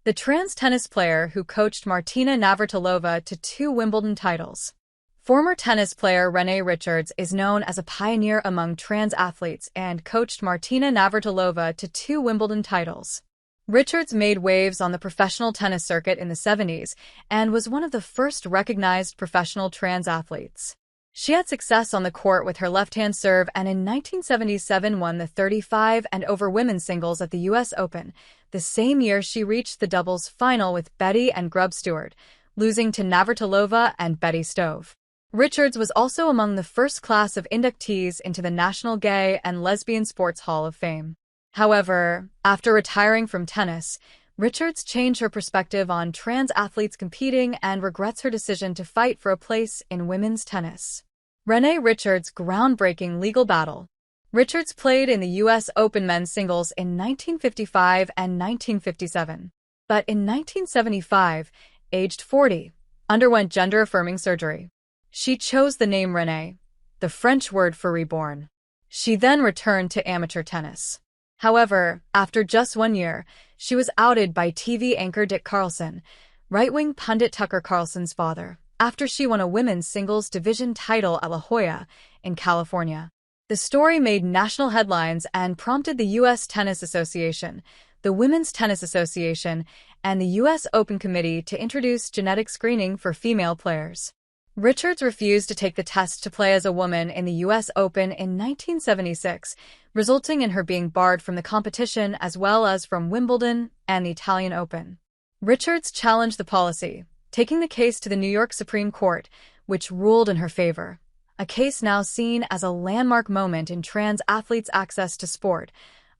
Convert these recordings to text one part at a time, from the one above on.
the trans tennis player who coached Martina Navratilova to 2 Wimbledon titles. Former tennis player Renee Richards is known as a pioneer among trans athletes and coached Martina Navratilova to 2 Wimbledon titles. Richards made waves on the professional tennis circuit in the 70s and was one of the first recognized professional trans athletes. She had success on the court with her left-hand serve and in 1977 won the 35 and over women's singles at the U.S. Open. The same year she reached the doubles final with Betty and Grub Stewart, losing to Navratilova and Betty Stove. Richards was also among the first class of inductees into the National Gay and Lesbian Sports Hall of Fame. However, after retiring from tennis, Richards changed her perspective on trans athletes competing and regrets her decision to fight for a place in women's tennis. Renee Richards' groundbreaking legal battle. Richards played in the U.S. Open men's singles in 1955 and 1957. But in 1975, aged 40, underwent gender-affirming surgery. She chose the name Renee, the French word for reborn. She then returned to amateur tennis. However, after just 1 year, she was outed by TV anchor Dick Carlson, right-wing pundit Tucker Carlson's father, after she won a women's singles division title at La Jolla, in California. The story made national headlines and prompted the U.S. Tennis Association, the Women's Tennis Association, and the U.S. Open Committee to introduce genetic screening for female players. Richards refused to take the test to play as a woman in the U.S. Open in 1976, resulting in her being barred from the competition as well as from Wimbledon and the Italian Open. Richards challenged the policy, taking the case to the New York Supreme Court, which ruled in her favor, a case now seen as a landmark moment in trans athletes' access to sport,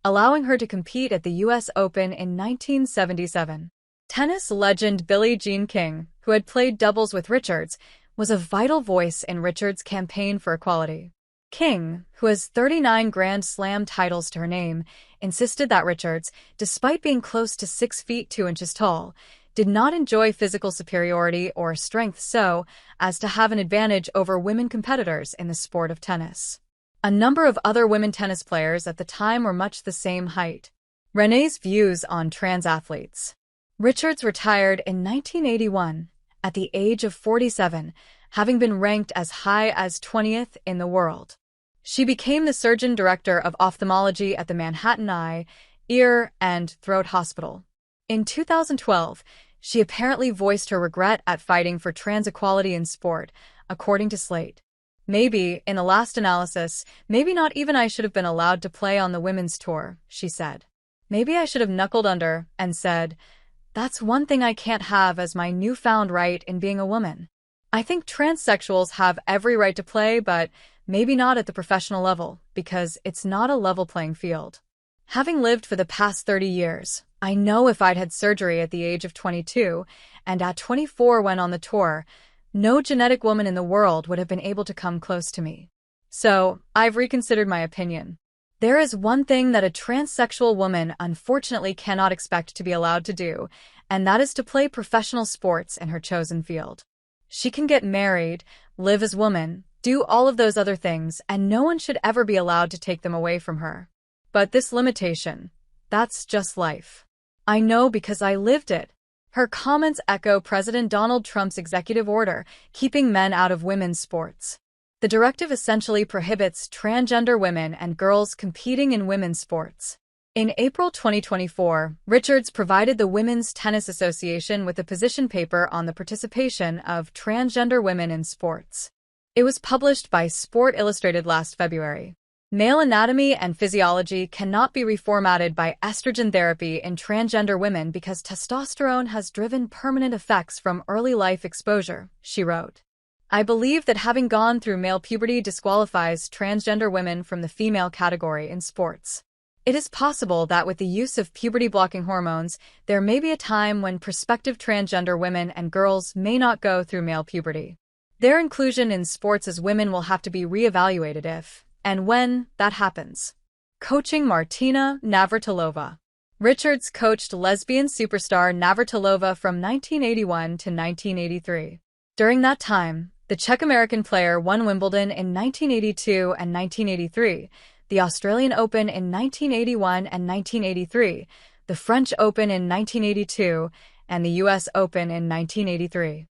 allowing her to compete at the U.S. Open in 1977. Tennis legend Billie Jean King, who had played doubles with Richards, was a vital voice in Richards' campaign for equality. King, who has 39 Grand Slam titles to her name, insisted that Richards, despite being close to 6 feet 2 inches tall, did not enjoy physical superiority or strength so as to have an advantage over women competitors in the sport of tennis. A number of other women tennis players at the time were much the same height. Renee's views on trans athletes. Richards retired in 1981. At the age of 47, having been ranked as high as 20th in the world. She became the surgeon director of ophthalmology at the Manhattan Eye, Ear, and Throat Hospital. In 2012, she apparently voiced her regret at fighting for trans equality in sport, according to Slate. Maybe, in the last analysis, maybe not even I should have been allowed to play on the women's tour, she said. Maybe I should have knuckled under and said, that's one thing I can't have as my newfound right in being a woman. I think transsexuals have every right to play, but maybe not at the professional level, because it's not a level playing field. Having lived for the past 30 years, I know if I'd had surgery at the age of 22, and at 24 went on the tour, no genetic woman in the world would have been able to come close to me. So, I've reconsidered my opinion. There is one thing that a transsexual woman unfortunately cannot expect to be allowed to do, and that is to play professional sports in her chosen field. She can get married, live as woman, do all of those other things, and no one should ever be allowed to take them away from her. But this limitation, that's just life. I know because I lived it. Her comments echo President Donald Trump's executive order, keeping men out of women's sports. The directive essentially prohibits transgender women and girls competing in women's sports. In April 2024, Richards provided the Women's Tennis Association with a position paper on the participation of transgender women in sports. It was published by Sport Illustrated last February. Male anatomy and physiology cannot be reformatted by estrogen therapy in transgender women because testosterone has driven permanent effects from early life exposure, she wrote. I believe that having gone through male puberty disqualifies transgender women from the female category in sports. It is possible that with the use of puberty-blocking hormones, there may be a time when prospective transgender women and girls may not go through male puberty. Their inclusion in sports as women will have to be re-evaluated if, and when, that happens. Coaching Martina Navratilova. Richards coached lesbian superstar Navratilova from 1981 to 1983. During that time, the Czech-American player won Wimbledon in 1982 and 1983, the Australian Open in 1981 and 1983, the French Open in 1982, and the US Open in 1983.